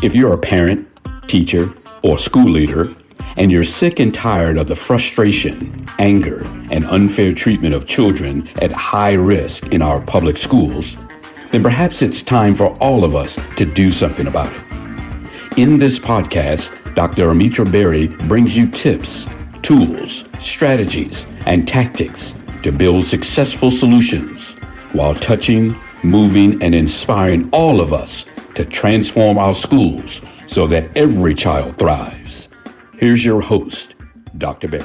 If you're a parent, teacher, or school leader, and you're sick and tired of the frustration, anger, and unfair treatment of children at high risk in our public schools, then perhaps it's time for all of us to do something about it. In this podcast, Dr. Amitra Berry brings you tips, tools, strategies, and tactics to build successful solutions while touching, moving, and inspiring all of us to transform our schools so that every child thrives. Here's your host, Dr. Berry.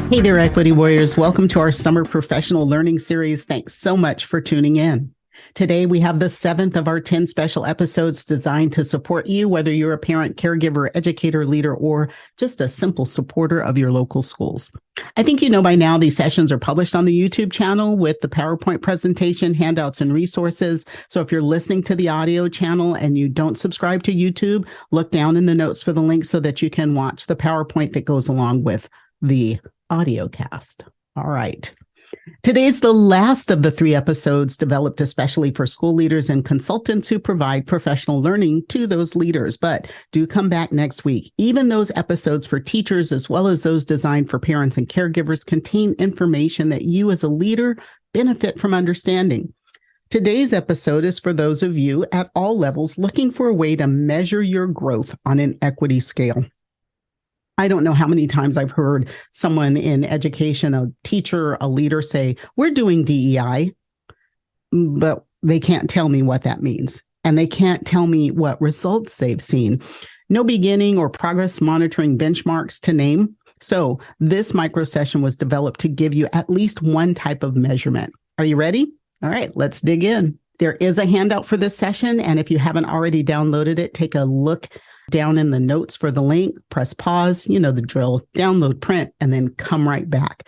Hey there, Equity Warriors. Welcome to our Summer Professional Learning Series. Thanks so much for tuning in. Today, we have the 7th of our 10 special episodes designed to support you, whether you're a parent, caregiver, educator, leader, or just a simple supporter of your local schools. I think you know by now these sessions are published on the YouTube channel with the PowerPoint presentation, handouts, and resources. So if you're listening to the audio channel and you don't subscribe to YouTube, look down in the notes for the link so that you can watch the PowerPoint that goes along with the audio cast. All right. Today's the last of the 3 episodes developed especially for school leaders and consultants who provide professional learning to those leaders, but do come back next week. Even those episodes for teachers, as well as those designed for parents and caregivers, contain information that you as a leader benefit from understanding. Today's episode is for those of you at all levels looking for a way to measure your growth on an equity scale. I don't know how many times I've heard someone in education, a teacher, a leader say, we're doing DEI, but they can't tell me what that means. And they can't tell me what results they've seen. No beginning or progress monitoring benchmarks to name. So this micro session was developed to give you at least one type of measurement. Are you ready? All right, let's dig in. There is a handout for this session. And if you haven't already downloaded it, take a look down in the notes for the link, press pause, you know the drill, download, print, and then come right back.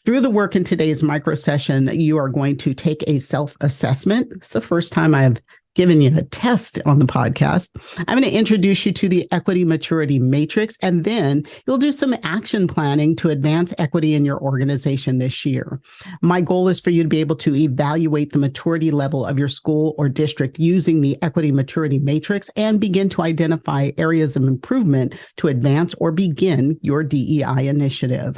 Through the work in today's micro session, you are going to take a self-assessment. It's the first time I've given you a test on the podcast. I'm going to introduce you to the Equity Maturity Matrix, and then you'll do some action planning to advance equity in your organization this year. My goal is for you to be able to evaluate the maturity level of your school or district using the Equity Maturity Matrix and begin to identify areas of improvement to advance or begin your DEI initiative.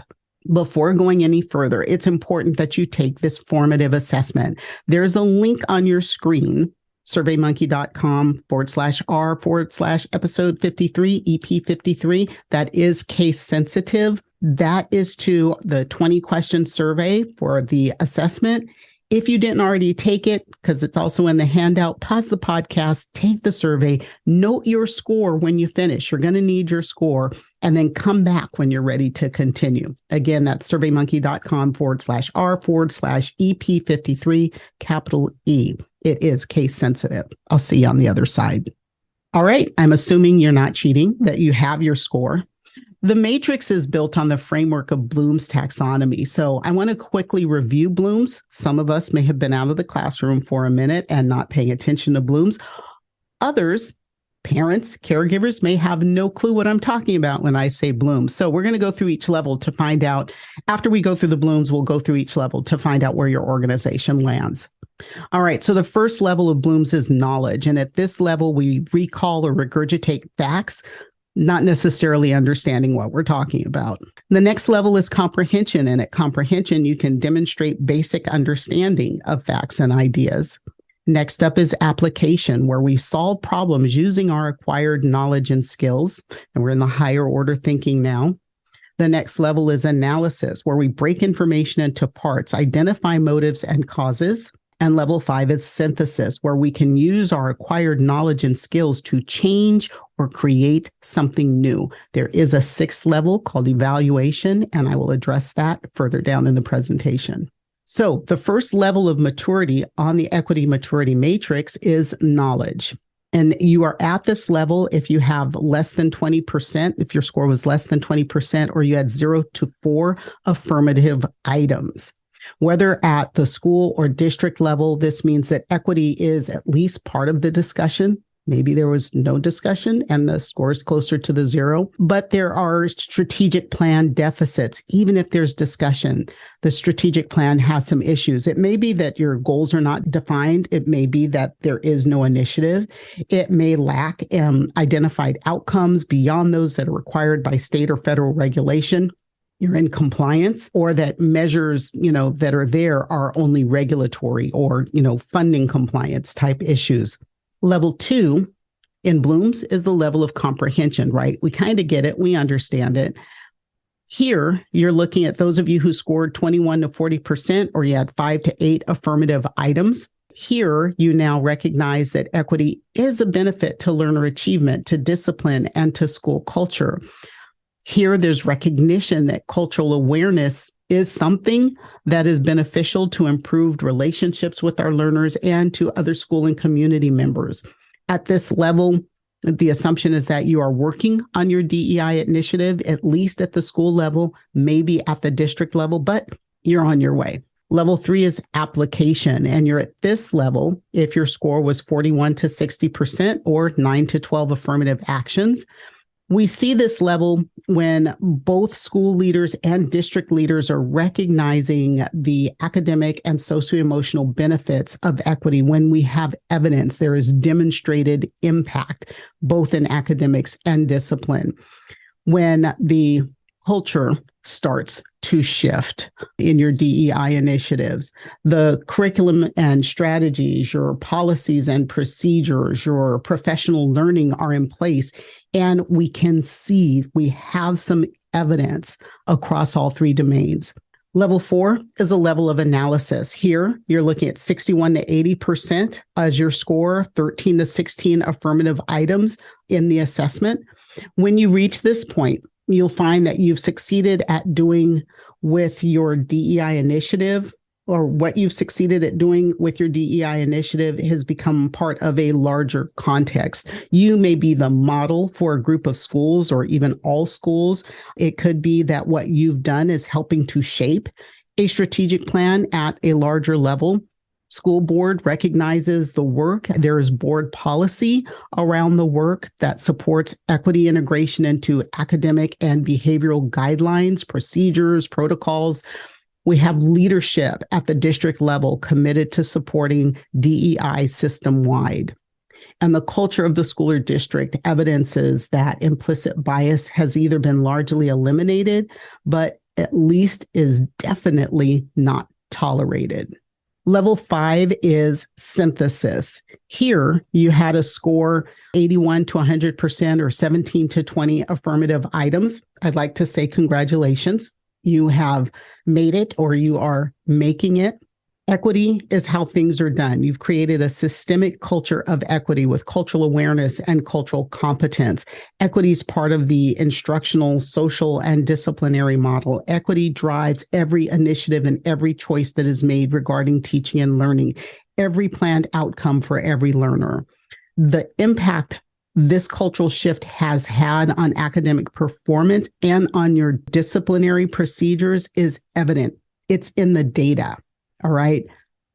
Before going any further, it's important that you take this formative assessment. There's a link on your screen, surveymonkey.com/r/episode 53, EP 53. That is case sensitive. That is to the 20 question survey for the assessment. If you didn't already take it, because it's also in the handout, pause the podcast, take the survey, note your score when you finish. You're going to need your score, and then come back when you're ready to continue. Again, that's surveymonkey.com/r/EP 53, capital E. It is case sensitive. I'll see you on the other side. All right. I'm assuming you're not cheating, that you have your score. The matrix is built on the framework of Bloom's taxonomy. So I want to quickly review Bloom's. Some of us may have been out of the classroom for a minute and not paying attention to Bloom's. Others, parents, caregivers, may have no clue what I'm talking about when I say Bloom. So we're going to go through each level to find out. After we go through the Blooms, we'll go through each level to find out where your organization lands. All right. So the first level of Bloom's is knowledge. And at this level, we recall or regurgitate facts, not necessarily understanding what we're talking about. The next level is comprehension. And at comprehension, you can demonstrate basic understanding of facts and ideas. Next up is application, where we solve problems using our acquired knowledge and skills. And we're in the higher order thinking now. The next level is analysis, where we break information into parts, identify motives and causes. And level 5 is synthesis, where we can use our acquired knowledge and skills to change or create something new. There is a 6th level called evaluation, and I will address that further down in the presentation. So the first level of maturity on the Equity Maturity Matrix is knowledge. And you are at this level if you have less than 20%, if your score was less than 20%, or you had 0 to 4 affirmative items. Whether at the school or district level, this means that equity is at least part of the discussion. Maybe there was no discussion and the score is closer to the zero, but there are strategic plan deficits. Even if there's discussion, the strategic plan has some issues. It may be that your goals are not defined. It may be that there is no initiative. It may lack identified outcomes beyond those that are required by state or federal regulation. You're in compliance, or that measures, that are there are only regulatory or, funding compliance type issues. Level 2 in Bloom's is the level of comprehension, right? We kind of get it. We understand it. Here, you're looking at those of you who scored 21 to 40%, or you had 5 to 8 affirmative items. Here, you now recognize that equity is a benefit to learner achievement, to discipline, and to school culture. Here, there's recognition that cultural awareness is something that is beneficial to improved relationships with our learners and to other school and community members. At this level, the assumption is that you are working on your DEI initiative, at least at the school level, maybe at the district level, but you're on your way. Level 3 is application, and you're at this level if your score was 41 to 60% or 9 to 12 affirmative actions. We see this level when both school leaders and district leaders are recognizing the academic and socio-emotional benefits of equity. When we have evidence, there is demonstrated impact, both in academics and discipline. When the culture starts to shift in your DEI initiatives, the curriculum and strategies, your policies and procedures, your professional learning are in place. And we can see we have some evidence across all 3 domains. Level 4 is a level of analysis. Here, you're looking at 61 to 80% as your score, 13 to 16 affirmative items in the assessment. When you reach this point, you'll find that you've succeeded at doing with your DEI initiative, or what you've succeeded at doing with your DEI initiative has become part of a larger context. You may be the model for a group of schools or even all schools. It could be that what you've done is helping to shape a strategic plan at a larger level. School board recognizes the work. There is board policy around the work that supports equity integration into academic and behavioral guidelines, procedures, protocols. We have leadership at the district level committed to supporting DEI system-wide. And the culture of the school or district evidences that implicit bias has either been largely eliminated, but at least is definitely not tolerated. Level 5 is synthesis. Here, you had a score 81 to 100% or 17 to 20 affirmative items. I'd like to say congratulations. You have made it, or you are making it. Equity is how things are done. You've created a systemic culture of equity with cultural awareness and cultural competence. Equity is part of the instructional, social, and disciplinary model. Equity drives every initiative and every choice that is made regarding teaching and learning, every planned outcome for every learner. The impact this cultural shift has had on academic performance and on your disciplinary procedures is evident. It's in the data. All right,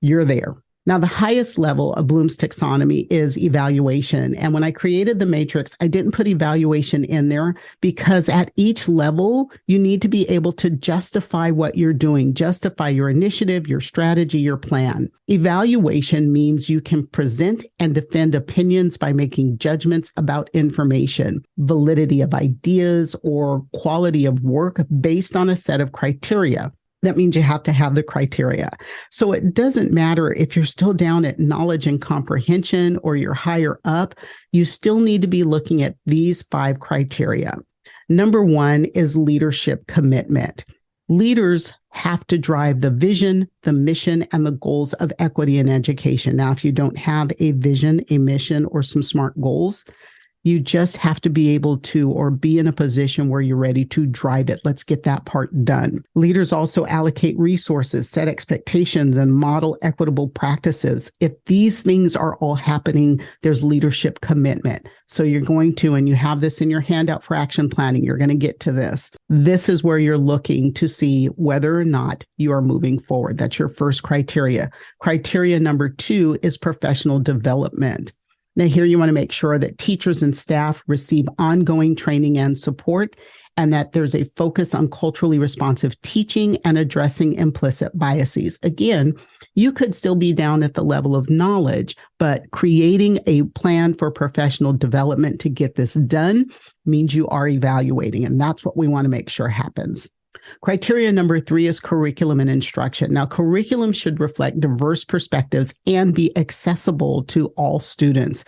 you're there. Now, the highest level of Bloom's taxonomy is evaluation. And when I created the matrix, I didn't put evaluation in there because at each level, you need to be able to justify what you're doing, justify your initiative, your strategy, your plan. Evaluation means you can present and defend opinions by making judgments about information, validity of ideas, or quality of work based on a set of criteria. That means you have to have the criteria. So it doesn't matter if you're still down at knowledge and comprehension or you're higher up, you still need to be looking at these 5 criteria. Number 1 is leadership commitment. Leaders have to drive the vision, the mission, and the goals of equity in education. Now, if you don't have a vision, a mission, or some SMART goals, you just have to be able to, or be in a position where you're ready to drive it. Let's get that part done. Leaders also allocate resources, set expectations, and model equitable practices. If these things are all happening, there's leadership commitment. So you're going to, and you have this in your handout for action planning, you're going to get to this. This is where you're looking to see whether or not you are moving forward. That's your first criteria. Criteria number 2 is professional development. Now, here you want to make sure that teachers and staff receive ongoing training and support, and that there's a focus on culturally responsive teaching and addressing implicit biases. Again, you could still be down at the level of knowledge, but creating a plan for professional development to get this done means you are evaluating, and that's what we want to make sure happens. Criteria number 3 is curriculum and instruction. Now, curriculum should reflect diverse perspectives and be accessible to all students.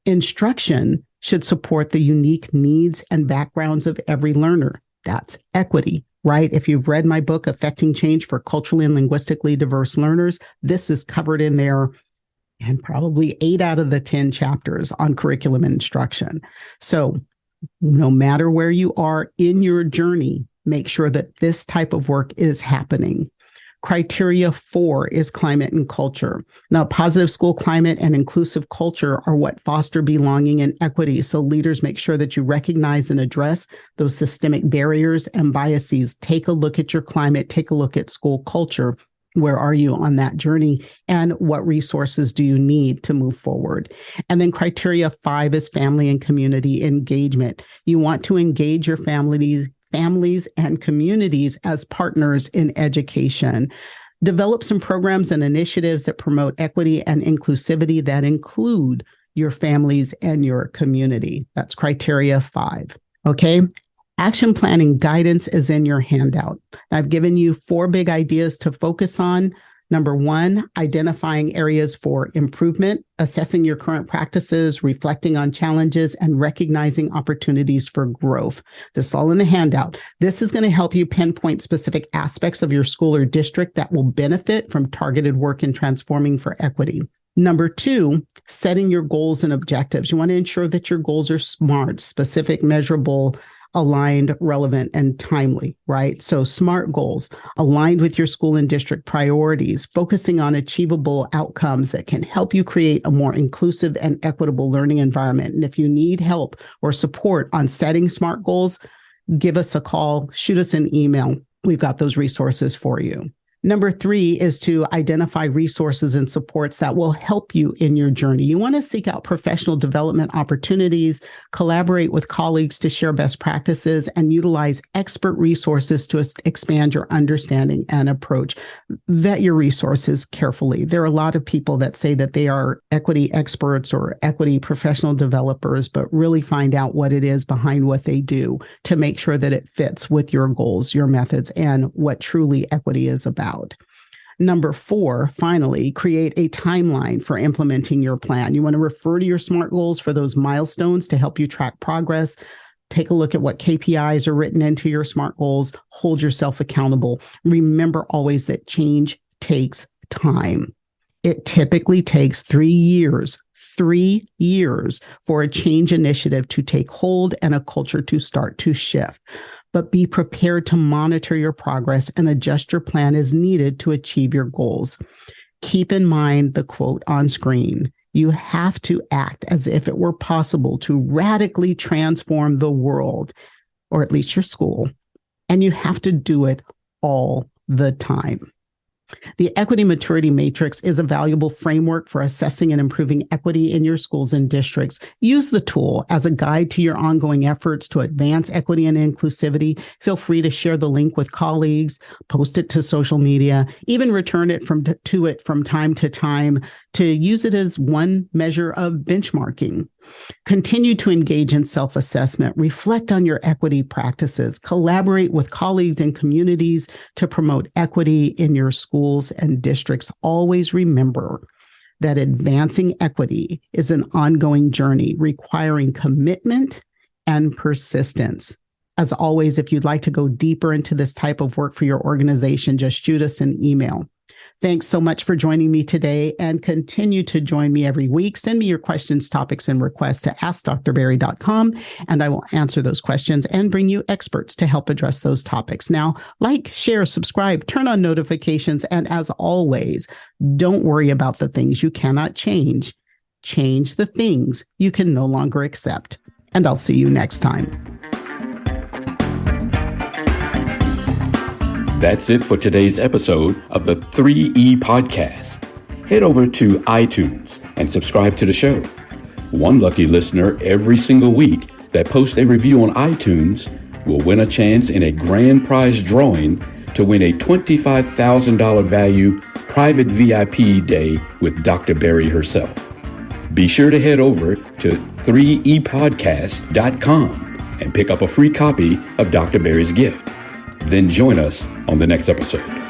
Instruction should support the unique needs and backgrounds of every learner. That's equity, right? If you've read my book, Affecting Change for Culturally and Linguistically Diverse Learners, this is covered in there, and probably 8 out of the 10 chapters on curriculum and instruction. So no matter where you are in your journey, make sure that this type of work is happening. Criteria 4 is climate and culture. Now, positive school climate and inclusive culture are what foster belonging and equity. So leaders, make sure that you recognize and address those systemic barriers and biases. Take a look at your climate, take a look at school culture. Where are you on that journey? And what resources do you need to move forward? And then criteria 5 is family and community engagement. You want to engage your families and communities as partners in education. Develop some programs and initiatives that promote equity and inclusivity that include your families and your community. That's criteria 5. Okay. Action planning guidance is in your handout. I've given you 4 big ideas to focus on. Number 1, identifying areas for improvement, assessing your current practices, reflecting on challenges, and recognizing opportunities for growth. This is all in the handout. This is going to help you pinpoint specific aspects of your school or district that will benefit from targeted work in transforming for equity. Number 2, setting your goals and objectives. You want to ensure that your goals are SMART, specific, measurable, aligned, relevant, and timely, right? So SMART goals aligned with your school and district priorities, focusing on achievable outcomes that can help you create a more inclusive and equitable learning environment. And if you need help or support on setting SMART goals, give us a call, shoot us an email. We've got those resources for you. Number 3 is to identify resources and supports that will help you in your journey. You want to seek out professional development opportunities, collaborate with colleagues to share best practices, and utilize expert resources to expand your understanding and approach. Vet your resources carefully. There are a lot of people that say that they are equity experts or equity professional developers, but really find out what it is behind what they do to make sure that it fits with your goals, your methods, and what truly equity is about. Number 4, finally, create a timeline for implementing your plan. You want to refer to your SMART goals for those milestones to help you track progress. Take a look at what KPIs are written into your SMART goals. Hold yourself accountable. Remember always that change takes time. It typically takes 3 years for a change initiative to take hold and a culture to start to shift. But be prepared to monitor your progress and adjust your plan as needed to achieve your goals. Keep in mind the quote on screen. You have to act as if it were possible to radically transform the world, or at least your school, and you have to do it all the time. The Equity Maturity Matrix is a valuable framework for assessing and improving equity in your schools and districts. Use the tool as a guide to your ongoing efforts to advance equity and inclusivity. Feel free to share the link with colleagues, post it to social media, even return it from time to time to use it as one measure of benchmarking. Continue to engage in self-assessment, reflect on your equity practices, collaborate with colleagues and communities to promote equity in your schools and districts. Always remember that advancing equity is an ongoing journey requiring commitment and persistence. As always, if you'd like to go deeper into this type of work for your organization, just shoot us an email. Thanks so much for joining me today, and continue to join me every week. Send me your questions, topics, and requests to askdrberry.com, and I will answer those questions and bring you experts to help address those topics. Now, like, share, subscribe, turn on notifications, and as always, don't worry about the things you cannot change. Change the things you can no longer accept. And I'll see you next time. That's it for today's episode of the 3E Podcast. Head over to iTunes and subscribe to the show. One lucky listener every single week that posts a review on iTunes will win a chance in a grand prize drawing to win a $25,000 value private VIP day with Dr. Berry herself. Be sure to head over to 3epodcast.com and pick up a free copy of Dr. Berry's gift. Then join us on the next episode.